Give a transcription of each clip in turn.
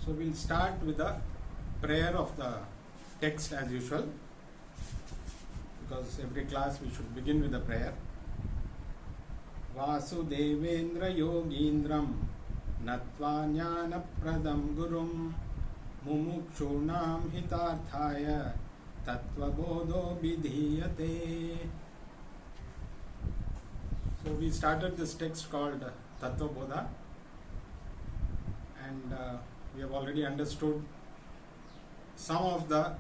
So we'll start with the prayer of the text as usual, because every class we should begin with a prayer. Vasudevendra Yogindram Natva Jnana Pradam Gurum Mumukshunam Hitarthaya Tattva Bodah Vidhiyate. So we started this text called Tattva Bodah, and we have already understood some of the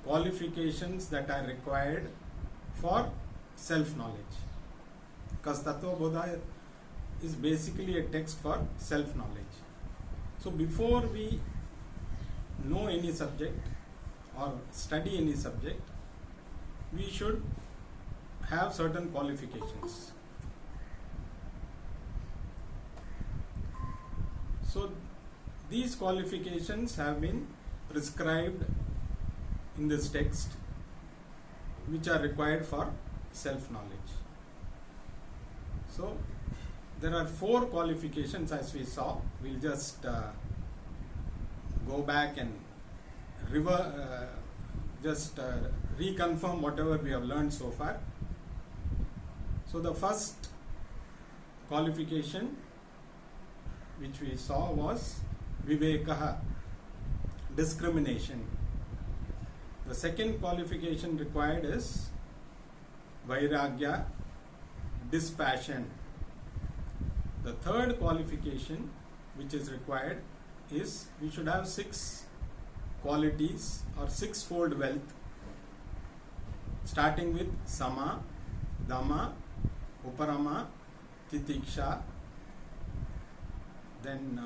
qualifications that are required for self-knowledge, because Tattva Bodah is basically a text for self-knowledge. So before we know any subject or study any subject, we should have certain qualifications. So these qualifications have been prescribed in this text, which are required for self-knowledge. So there are 4 qualifications, as we saw. We'll just go back and reconfirm whatever we have learned so far. So the first qualification which we saw was Vivekaha, discrimination. The second qualification required is Vairagya, dispassion. The third qualification which is required is we should have 6 qualities or 6-fold wealth, starting with Sama, Dhamma, Uparama, Titiksha. Then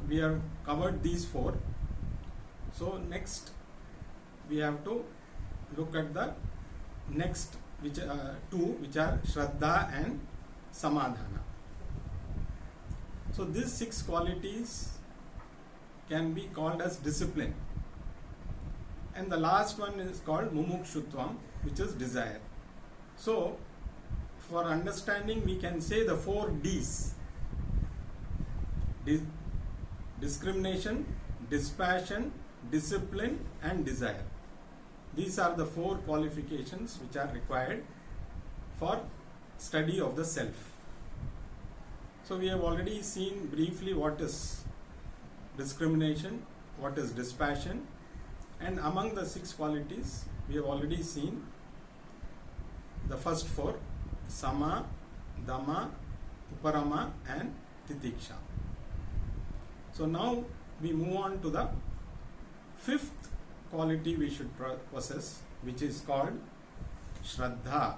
we have covered these 4. So next we have to look at the next two, which are Shraddha and Samadhana. So these 6 qualities can be called as discipline, and the last one is called Mumukshutvam, which is desire. So for understanding, we can say the 4 Ds: discrimination, dispassion, discipline and desire. These are the 4 qualifications which are required for study of the self. So we have already seen briefly what is discrimination, what is dispassion, and among the 6 qualities we have already seen the first 4: Sama, Dhamma, Uparama and Titiksha. So now we move on to the 5th quality we should possess, which is called Shraddha.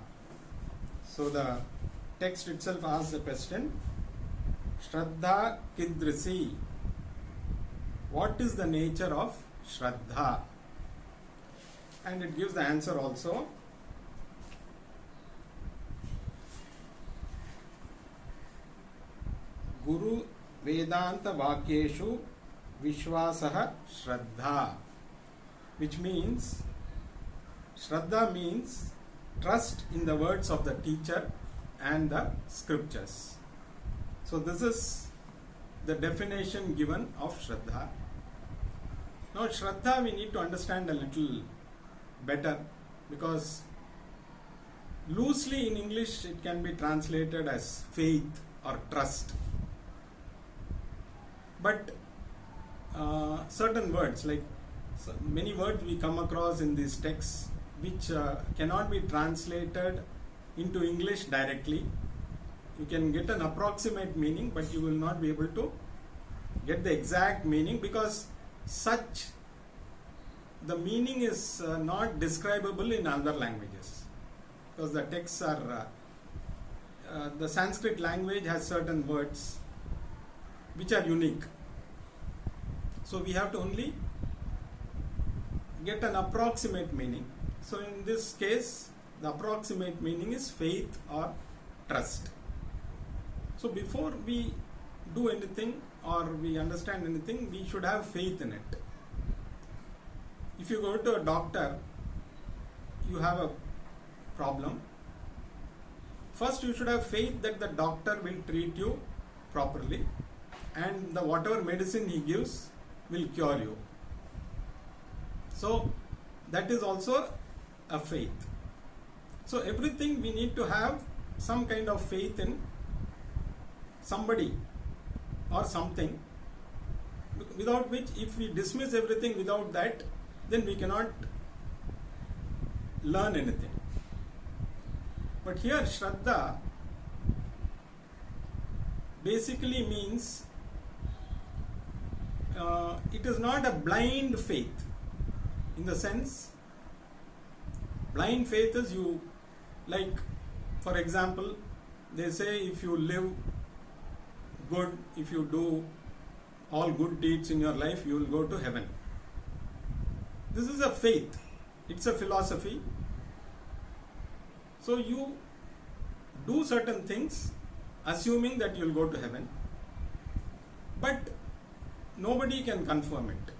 So the text itself asks the question, Shraddha Kidrisi. What is the nature of Shraddha? And it gives the answer also. Guru Vedanta Vakyeshu Vishwasaha Shraddha, which means, Shraddha means trust in the words of the teacher and the scriptures. So this is the definition given of Shraddha. Now Shraddha we need to understand a little better, because loosely in English it can be translated as faith or trust. But certain words, like many words we come across in these texts which cannot be translated into English directly. You can get an approximate meaning, but you will not be able to get the exact meaning, because the meaning is not describable in other languages, because the texts are the Sanskrit language has certain words which are unique. So we have to only get an approximate meaning. So in this case, the approximate meaning is faith or trust. So before we do anything or we understand anything, we should have faith in it. If you go to a doctor, you have a problem. First, you should have faith that the doctor will treat you properly. and the whatever medicine he gives will cure you. So that is also a faith. So everything we need to have some kind of faith in somebody or something, without which, if we dismiss everything without that, then we cannot learn anything. But here Shraddha basically means it is not a blind faith, in the sense, blind faith is you, like for example, they say if you live good, if you do all good deeds in your life, you will go to heaven. This is a faith, it's a philosophy. So you do certain things assuming that you will go to heaven, but nobody can confirm it.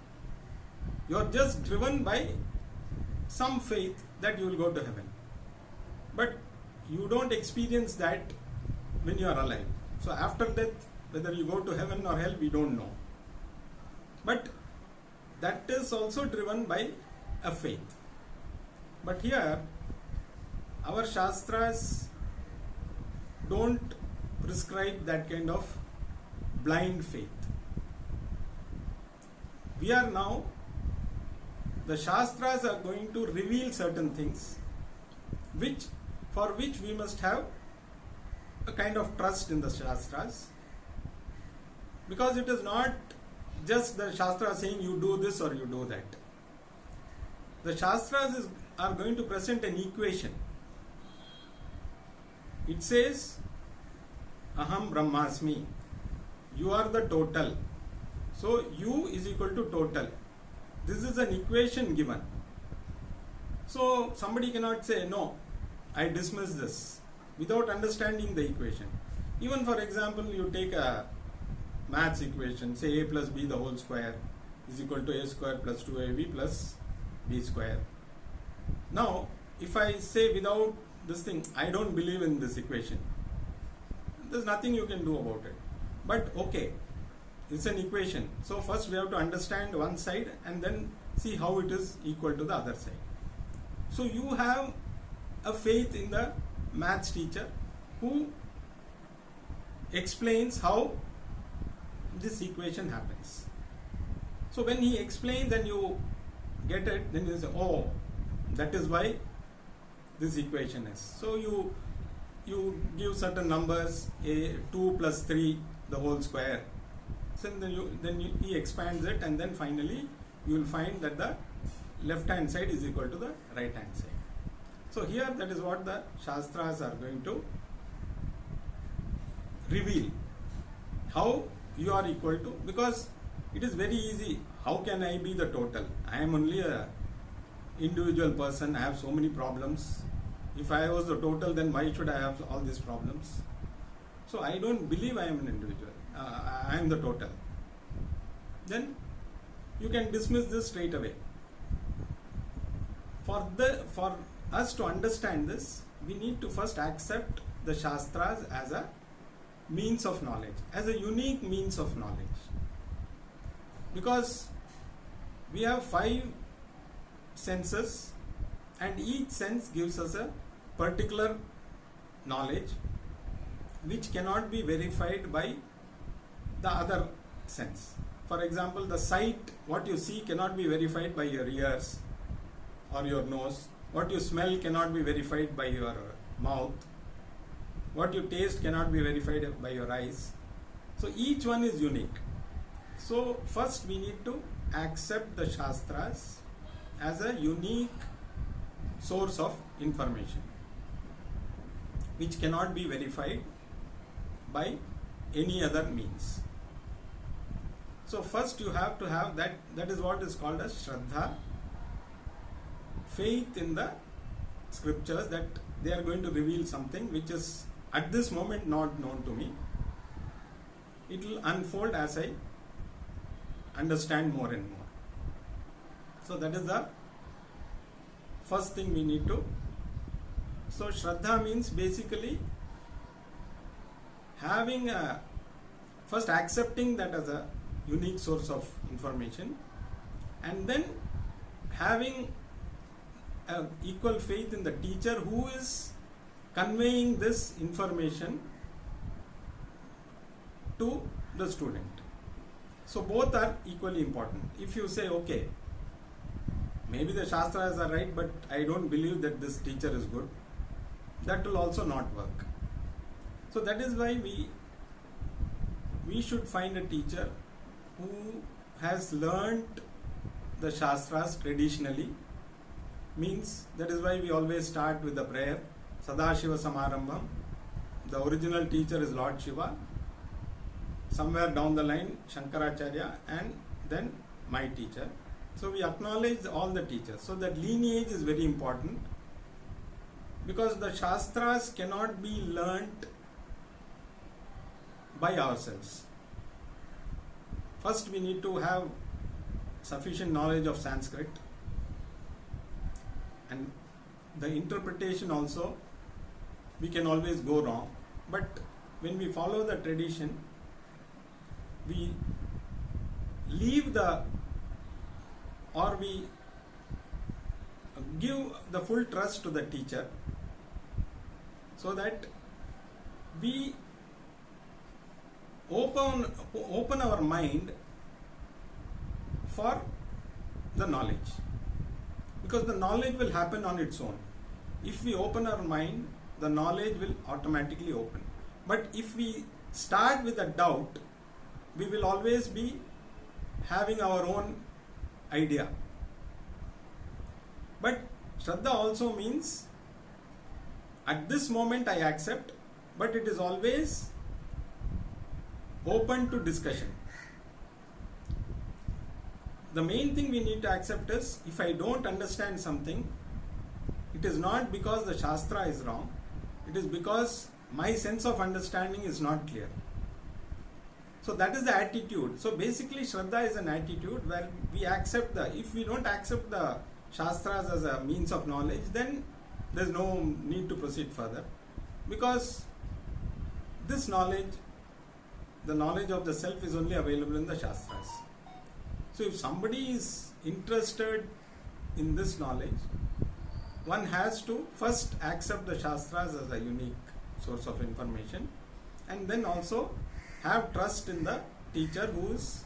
You are just driven by some faith that you will go to heaven, but you don't experience that when you are alive. So after death, whether you go to heaven or hell, we don't know. But that is also driven by a faith. But here, our Shastras don't prescribe that kind of blind faith. We are now, the Shastras are going to reveal certain things for which we must have a kind of trust in the Shastras, because it is not just the Shastra saying you do this or you do that. The Shastras are going to present an equation. It says, Aham Brahmasmi, you are the total. So you is equal to total. This is an equation given. So somebody cannot say, no, I dismiss this, without understanding the equation. Even for example, you take a maths equation, say a plus b the whole square is equal to a square plus 2ab plus b square. Now, if I say without this thing, I don't believe in this equation, there's nothing you can do about it. But okay, it's an equation. So first we have to understand one side and then see how it is equal to the other side. So you have a faith in the maths teacher who explains how this equation happens. So when he explains and you get it, then you say, oh, that is why this equation is. So you give certain numbers, 2 plus 3 the whole square. So then he expands it, and then finally you will find that the left hand side is equal to the right hand side. So here, that is what the Shastras are going to reveal, how you are equal to, because it is very easy. How can I be the total? I am only a individual person. I have so many problems. If I was the total, then why should I have all these problems? So I don't believe I am an individual. I am the total. Then you can dismiss this straight away. For us to understand this, we need to first accept the Shastras as a means of knowledge, as a unique means of knowledge. Because we have 5 senses, and each sense gives us a particular knowledge which cannot be verified by the other sense. For example, the sight, what you see cannot be verified by your ears or your nose. What you smell cannot be verified by your mouth. What you taste cannot be verified by your eyes. So each one is unique. So first we need to accept the Shastras as a unique source of information which cannot be verified by any other means. So first you have to have that is what is called as Shraddha, faith in the scriptures that they are going to reveal something which is at this moment not known to me. It will unfold as I understand more and more. So that is the first thing we need to. So Shraddha means basically having a first accepting that as a unique source of information, and then having equal faith in the teacher who is conveying this information to the student. So both are equally important. If you say, okay, maybe the Shastras are right, but I don't believe that this teacher is good, that will also not work. So that is why we should find a teacher who has learnt the Shastras traditionally. Means that is why we always start with the prayer, Sadashiva Samarambham. The original teacher is Lord Shiva. Somewhere down the line, Shankaracharya, and then my teacher. So we acknowledge all the teachers. So that lineage is very important, because the Shastras cannot be learnt by ourselves. First we need to have sufficient knowledge of Sanskrit, and the interpretation also we can always go wrong. But when we follow the tradition, we leave we give the full trust to the teacher, so that we open our mind for the knowledge, because the knowledge will happen on its own. If we open our mind, the knowledge will automatically open. But if we start with a doubt, we will always be having our own idea. But Shraddha also means at this moment I accept, but it is always open to discussion. The main thing we need to accept is, if I don't understand something, it is not because the Shastra is wrong, it is because my sense of understanding is not clear. So that is the attitude. So basically Shraddha is an attitude where we accept if we don't accept the Shastras as a means of knowledge, then there is no need to proceed further, because this knowledge, the knowledge of the self, is only available in the Shastras. So if somebody is interested in this knowledge, one has to first accept the Shastras as a unique source of information, and then also have trust in the teacher who is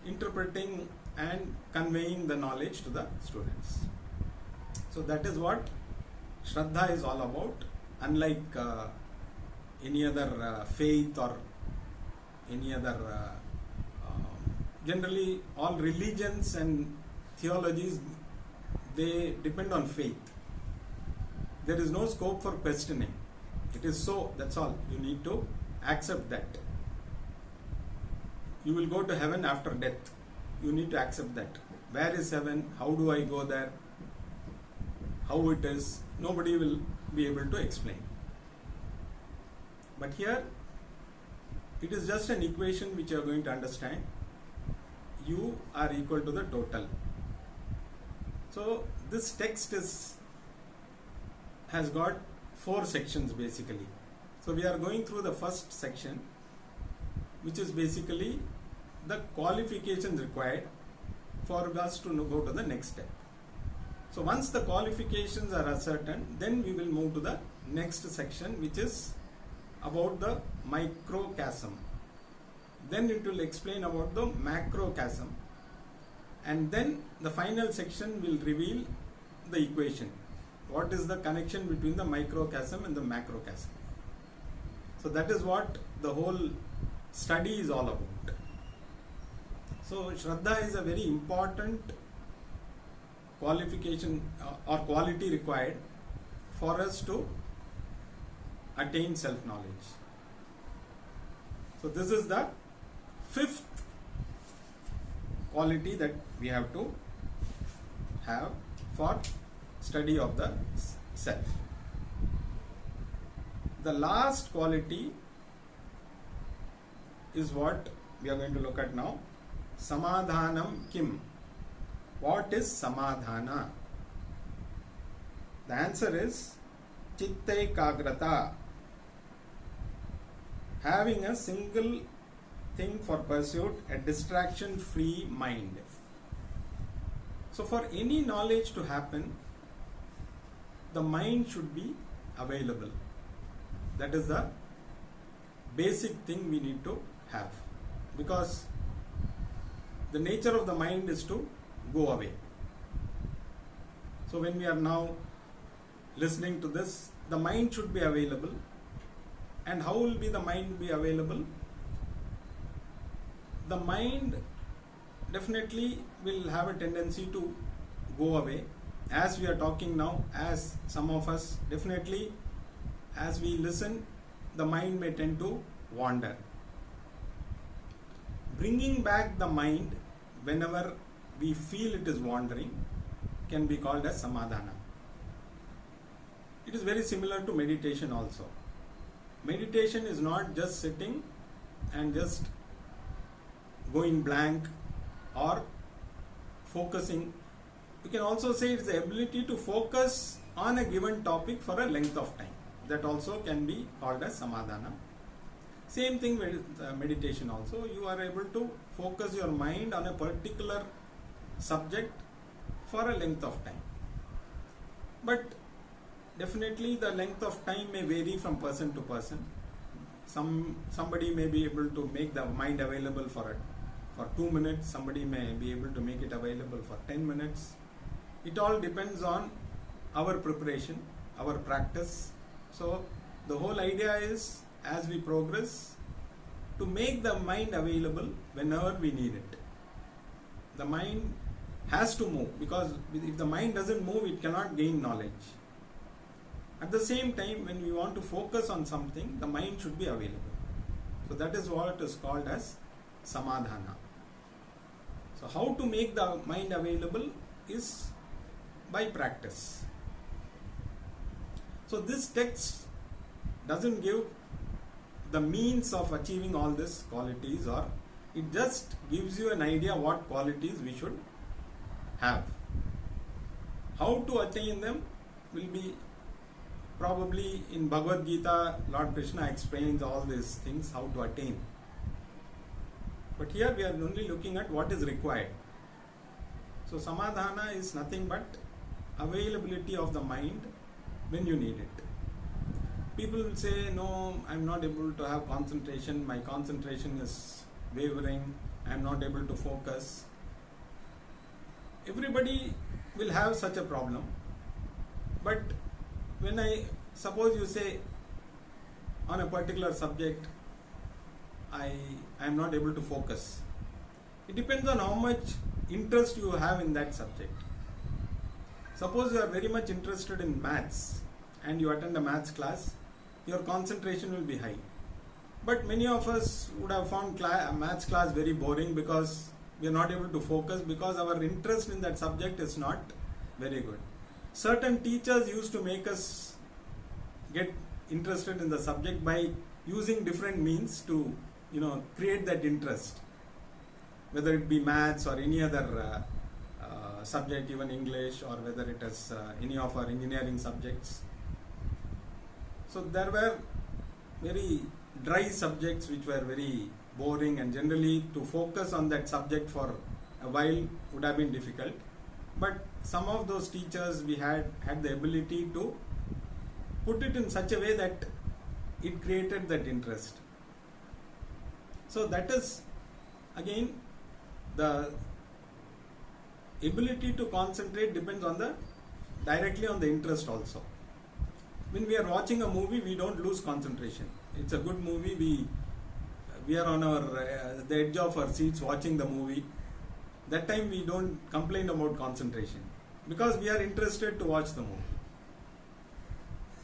interpreting and conveying the knowledge to the students. So that is what Shraddha is all about. Unlike any other faith or any other generally all religions and theologies, they depend on faith. There is no scope for questioning. It is so, that's all. You need to accept that. You will go to heaven after death. You need to accept that. Where is heaven? How do I go there? How it is? Nobody will be able to explain. But here, it is just an equation which you are going to understand. You are equal to the total. So this text has got 4 sections basically. So we are going through the first section, which is basically the qualifications required for us to go to the next step. So once the qualifications are ascertained, then we will move to the next section, which is about the microcosm. Then it will explain about the macrocosm, and then the final section will reveal the equation. What is the connection between the microcosm and the macrocosm? So that is what the whole study is all about. So Shraddha is a very important qualification or quality required for us to attain self-knowledge. So this is the 5th quality that we have to have for study of the self. The last quality is what we are going to look at now. Samadhanam kim? What is samadhana? The answer is chitta ekagrata. Having a single thing for pursuit, a distraction free mind. So for any knowledge to happen, the mind should be available. That is the basic thing we need to have, because the nature of the mind is to go away. So when we are now listening to this, the mind should be available. And how will be the mind be available? The mind definitely will have a tendency to go away. As we are talking now, as some of us, definitely as we listen, the mind may tend to wander. Bringing back the mind whenever we feel it is wandering can be called as samadhana. It is very similar to meditation also. Meditation is not just sitting and just going blank or focusing. You can also say it's the ability to focus on a given topic for a length of time. That also can be called as samadhana. Same thing with meditation also. You are able to focus your mind on a particular subject for a length of time. But definitely the length of time may vary from person to person. Somebody may be able to make the mind available for 2 minutes. Somebody may be able to make it available for 10 minutes. It all depends on our preparation, our practice. So the whole idea is, as we progress, to make the mind available whenever we need it. The mind has to move, because if the mind doesn't move, it cannot gain knowledge. At the same time, when we want to focus on something, the mind should be available. So that is what is called as samadhana. So how to make the mind available is by practice. So this text doesn't give the means of achieving all these qualities, or it just gives you an idea what qualities we should have. How to attain them will be probably in Bhagavad Gita. Lord Krishna explains all these things, how to attain. But here we are only looking at what is required. So samadhana is nothing but availability of the mind when you need it. People will say, no, I am not able to have concentration, my concentration is wavering, I am not able to focus. Everybody will have such a problem. But when suppose you say on a particular subject, I am not able to focus. It depends on how much interest you have in that subject. Suppose you are very much interested in maths and you attend a maths class, your concentration will be high. But many of us would have found maths class very boring because we are not able to focus, because our interest in that subject is not very good. Certain teachers used to make us get interested in the subject by using different means to create that interest, whether it be maths or any other subject, even English, or whether it is any of our engineering subjects. So there were very dry subjects which were very boring, and generally to focus on that subject for a while would have been difficult. But some of those teachers we had the ability to put it in such a way that it created that interest. So that is again, the ability to concentrate depends on directly on the interest also. When we are watching a movie, we don't lose concentration. It's a good movie, we are on the edge of our seats watching the movie. That time we don't complain about concentration, because we are interested to watch the movie.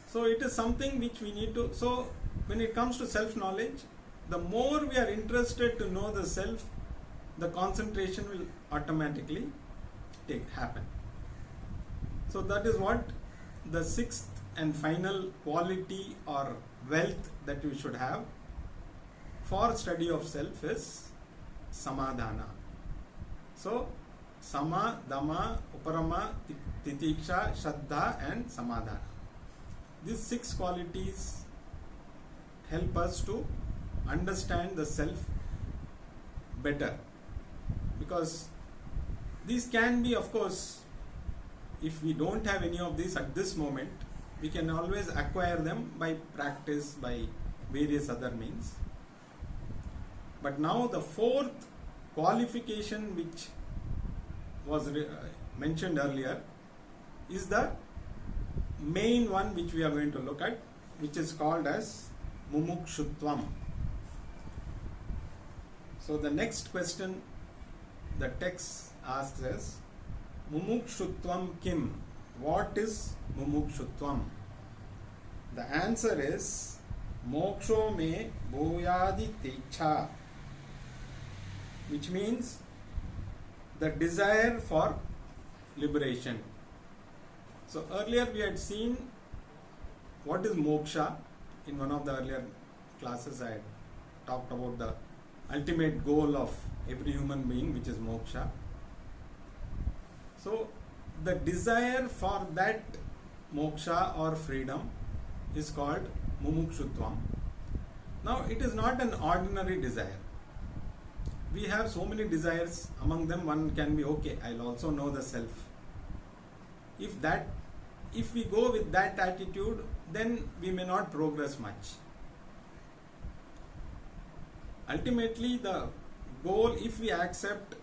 So it is something which we need to. So when it comes to self-knowledge, the more we are interested to know the self, the concentration will automatically happen. So that is what the sixth and final quality or wealth that we should have for study of self is samadhana. So sama, dama, uparama, titiksha, shraddha and samadhana. These 6 qualities help us to understand the self better, because these can be, of course, if we don't have any of these at this moment, we can always acquire them by practice, by various other means. But now the fourth qualification which was mentioned earlier is the main one which we are going to look at, which is called as mumukshutvam. So the next question the text asks is, mumukshutvam kim? What is mumukshutvam? The answer is moksho me bhuyadi tiksha, which means the desire for liberation. So earlier we had seen what is moksha. In one of the earlier classes I had talked about the ultimate goal of every human being, which is moksha. So the desire for that moksha or freedom is called mumukshutvam. Now it is not an ordinary desire. We have so many desires. Among them one can be, okay, I'll also know the self. If we go with that attitude, then we may not progress much. Ultimately, the goal, if we accept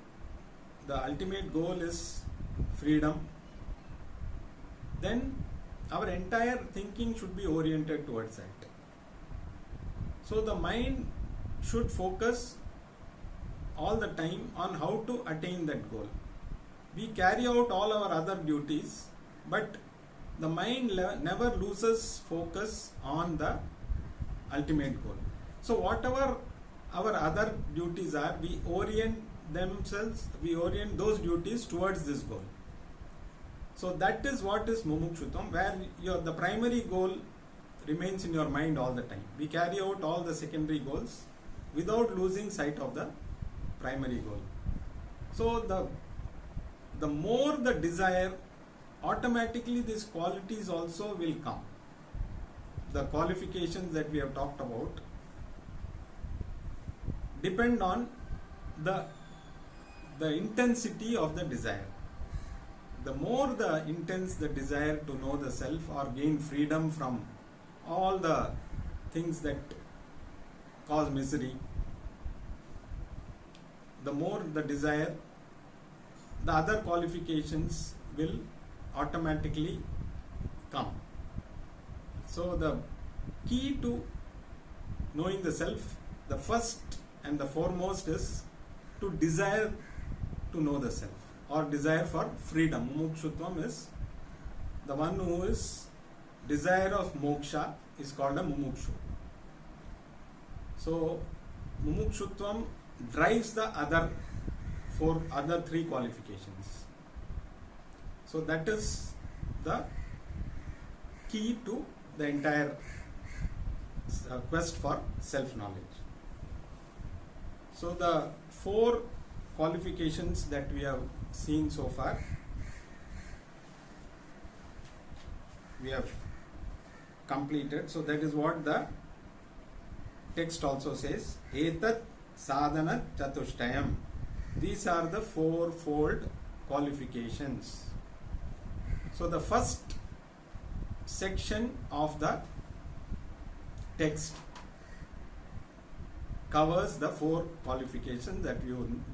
the ultimate goal is freedom, then our entire thinking should be oriented towards that. So the mind should focus all the time on how to attain that goal. We carry out all our other duties, but the mind never loses focus on the ultimate goal. So whatever our other duties are, we orient those duties towards this goal. So that is what is mumukshutvam, where the primary goal remains in your mind all the time. We carry out all the secondary goals without losing sight of the primary goal. So the more the desire, automatically these qualities also will come. The qualifications that we have talked about depend on the intensity of the desire. The more the intense the desire to know the self or gain freedom from all the things that cause misery, the more the desire, the other qualifications will automatically come. So the key to knowing the self, the first and the foremost is to desire to know the self, or desire for freedom. Mumukshutvam is the one who is desire of moksha is called a mumukshu. So mumukshutvam drives the other three qualifications. So that is the key to the entire quest for self-knowledge. So the four qualifications that we have seen so far, we have completed. So that is what the text also says. Etat sadhana chatushtayam. These are the fourfold qualifications. So the first section of the text covers the four qualifications that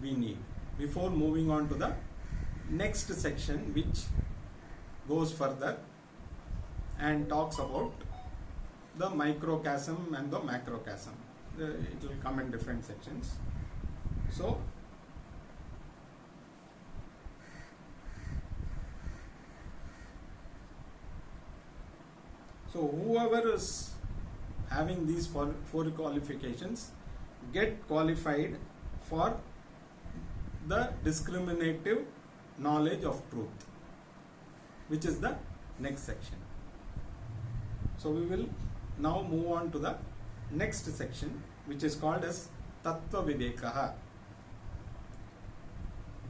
we need. Before moving on to the next section, which goes further and talks about the microcosm and the macrocosm. It will come in different sections. So whoever is having these four qualifications get qualified for the discriminative knowledge of truth, which is the next section. So we will now move on to the next section, which is called as Tattva Bodah,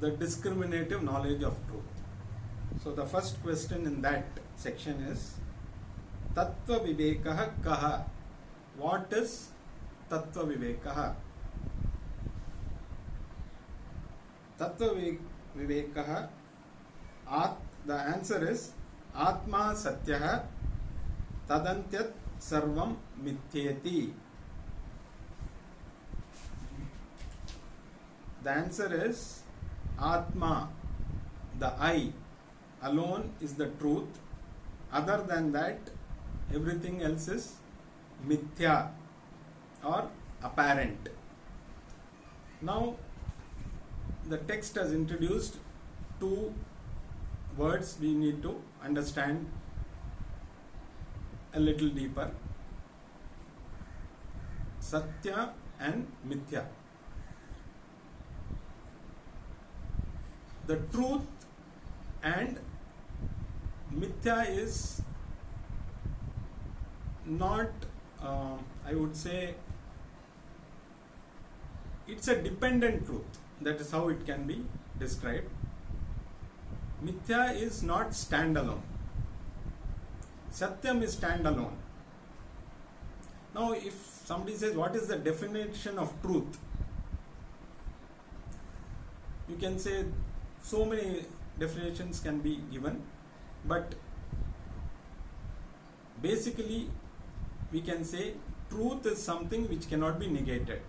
the discriminative knowledge of truth. So the first question in that section is Tattva Bodah kaha? What is Tattva Bodah? Tattva Vivekah, the answer is Atma Satyah Tadantyat Sarvam Mithyeti. The answer is Atma, the I alone is the truth. Other than that, everything else is mithya or apparent. Now, the text has introduced two words we need to understand a little deeper: Satya and Mithya. The truth and Mithya is not, I would say, it's a dependent truth. That is how it can be described. Mithya is not standalone. Satyam is standalone. Now, if somebody says, what is the definition of truth? You can say so many definitions can be given, but basically we can say truth is something which cannot be negated.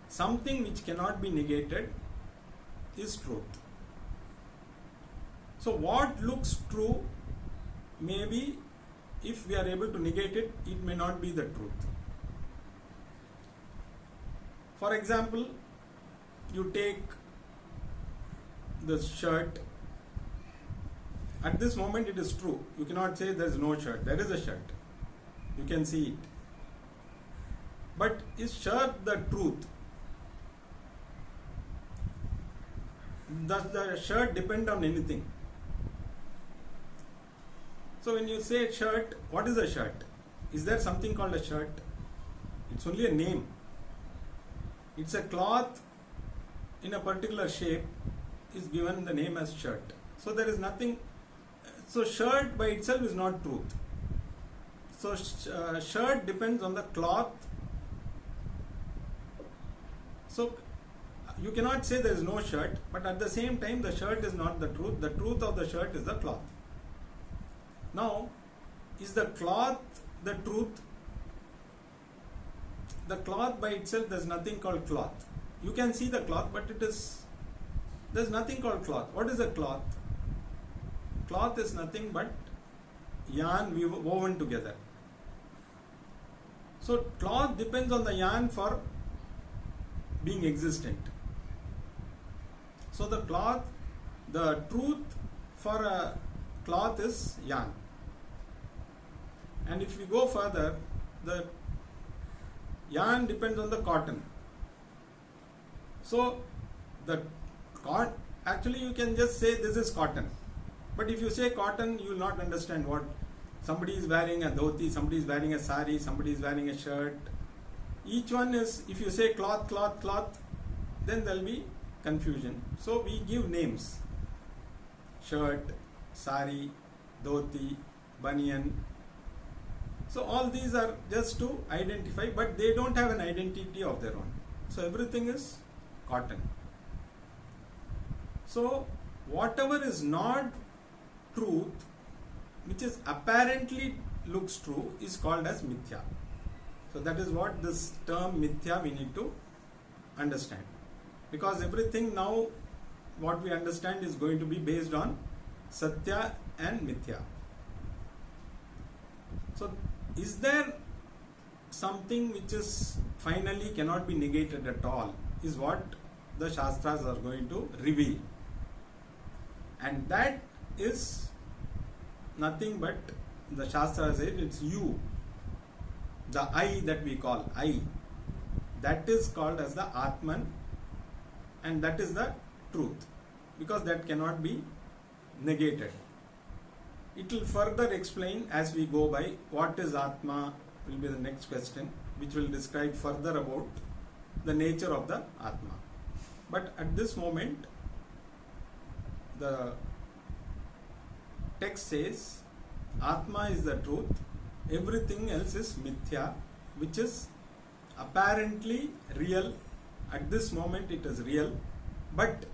Something which cannot be negated is truth. So what looks true, maybe if we are able to negate it, it may not be the truth. For example, you take the shirt. At this moment it is true. You cannot say there is no shirt. There is a shirt. You can see it. But is shirt the truth? Does the shirt depend on anything? So when you say shirt, what is a shirt? Is there something called a shirt? It's only a name. It's a cloth in a particular shape is given the name as shirt. So there is nothing. So shirt by itself is not truth. So shirt depends on the cloth. So you cannot say there is no shirt, but at the same time the shirt is not the truth. The truth of the shirt is the cloth. Now, is the cloth the truth? The cloth by itself, there is nothing called cloth. You can see the cloth, but there is nothing called cloth. What is a cloth? Cloth is nothing but yarn woven together. So cloth depends on the yarn for being existent. So the truth for a cloth is yarn. And if we go further, the yarn depends on the cotton. So actually you can just say this is cotton. But if you say cotton, you will not understand what somebody is wearing a dhoti, somebody is wearing a sari, somebody is wearing a shirt. Each one is, if you say cloth, cloth, cloth, then there will be confusion. So we give names: shirt, sari, dhoti, banyan. So all these are just to identify, but they don't have an identity of their own. So everything is cotton. So whatever is not truth, which is apparently looks true, is called as mithya. So that is what this term mithya we need to understand. Because everything now what we understand is going to be based on satya and mithya. So is there something which is finally cannot be negated at all, is what the Shastras are going to reveal. And that is nothing but, the Shastra said, it's you, the I that we call I, that is called as the Atman, and that is the truth, because that cannot be negated. It will further explain as we go by. What is Atma will be the next question, which will describe further about the nature of the Atma. But at this moment, the text says Atma is the truth, everything else is mithya, which is apparently real at this moment it is real, but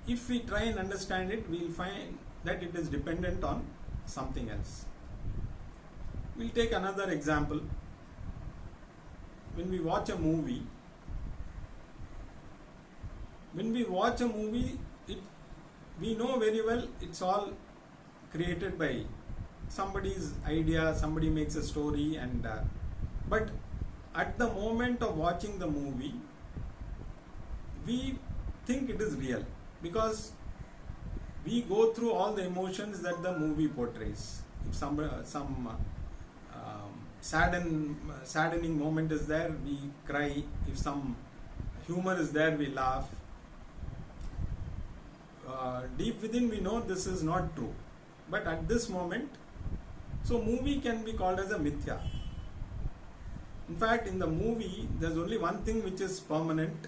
if we try and understand it, we will find that it is dependent on something else. We'll take another example. When we watch a movie, we know very well it's all created by somebody's idea, somebody makes a story, and but at the moment of watching the movie, we think it is real because we go through all the emotions that the movie portrays. If some saddening moment is there, we cry. If some humor is there, we laugh. Deep within we know this is not true, but at this moment, so movie can be called as a mithya. In fact, in the movie there's only one thing which is permanent,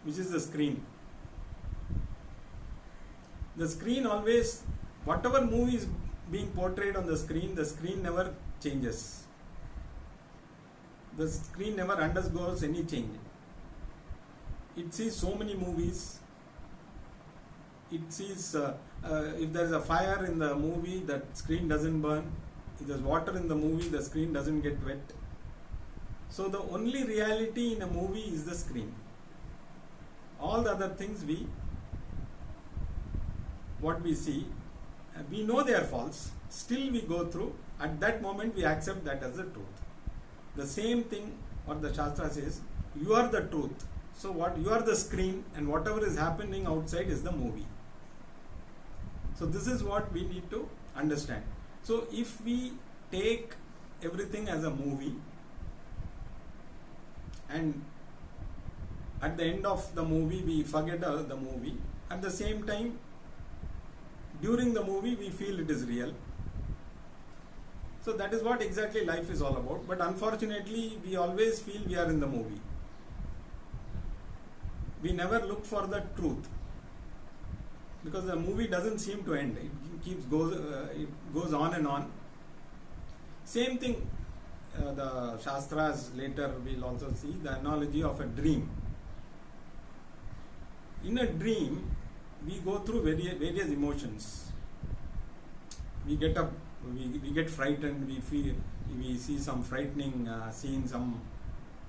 which is the screen. The screen always, whatever movie is being portrayed on the screen never changes. The screen never undergoes any change. It sees so many movies. It sees if there is a fire in the movie, the screen doesn't burn. If there's water in the movie, the screen doesn't get wet. So the only reality in a movie is the screen. All the other things what we see, we know they are false. Still we go through. At that moment we accept that as the truth. The same thing what the Shastra says, you are the truth. So what you are the screen, and whatever is happening outside is the movie. So this is what we need to understand. So if we take everything as a movie, and at the end of the movie we forget the movie, at the same time during the movie we feel it is real. So that is what exactly life is all about. But unfortunately we always feel we are in the movie. We never look for the truth, because the movie doesn't seem to end. It goes on and on. Same thing, the Shastras later will also see the analogy of a dream. In a dream, we go through various emotions. We get up, we get frightened, we see some frightening scene,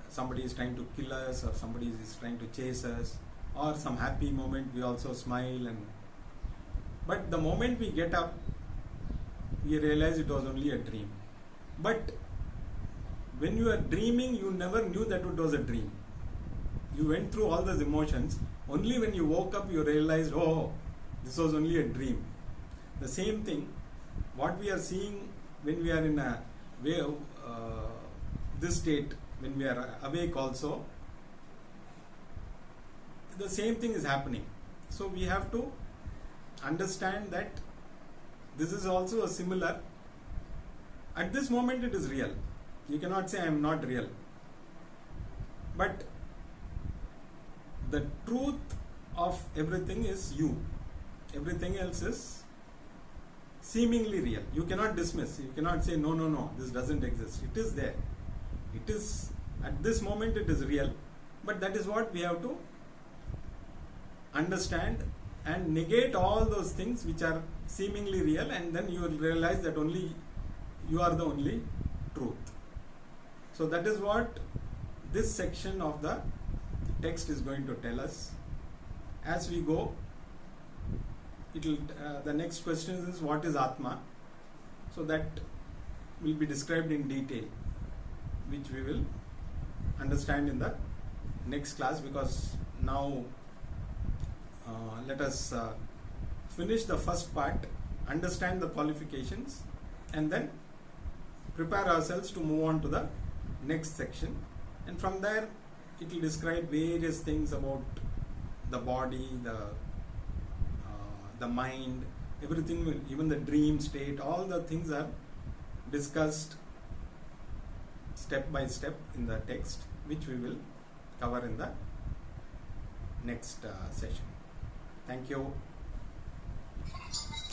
somebody is trying to kill us, or somebody is trying to chase us, or some happy moment we also smile. But the moment we get up, we realize it was only a dream. But when you are dreaming, you never knew that it was a dream. You went through all those emotions. Only when you woke up, you realized, oh, this was only a dream. The same thing, what we are seeing when we are in a way, this state, when we are awake also, the same thing is happening. So we have to understand that this is also a similar. At this moment it is real. You cannot say I am not real. But the truth of everything is you. Everything else is seemingly real. You cannot dismiss. You cannot say no, this doesn't exist. It is there. It is, at this moment it is real. But that is what we have to understand and negate all those things which are seemingly real, and then you will realize that only you are the only truth. So that is what this section of the text is going to tell us. As we go, the next question is, what is Atma? So that will be described in detail, which we will understand in the next class, because now let us finish the first part, understand the qualifications, and then prepare ourselves to move on to the next section. And from there it will describe various things about the body, the mind, everything will, even the dream state, all the things are discussed step by step in the text, which we will cover in the next session. Thank you.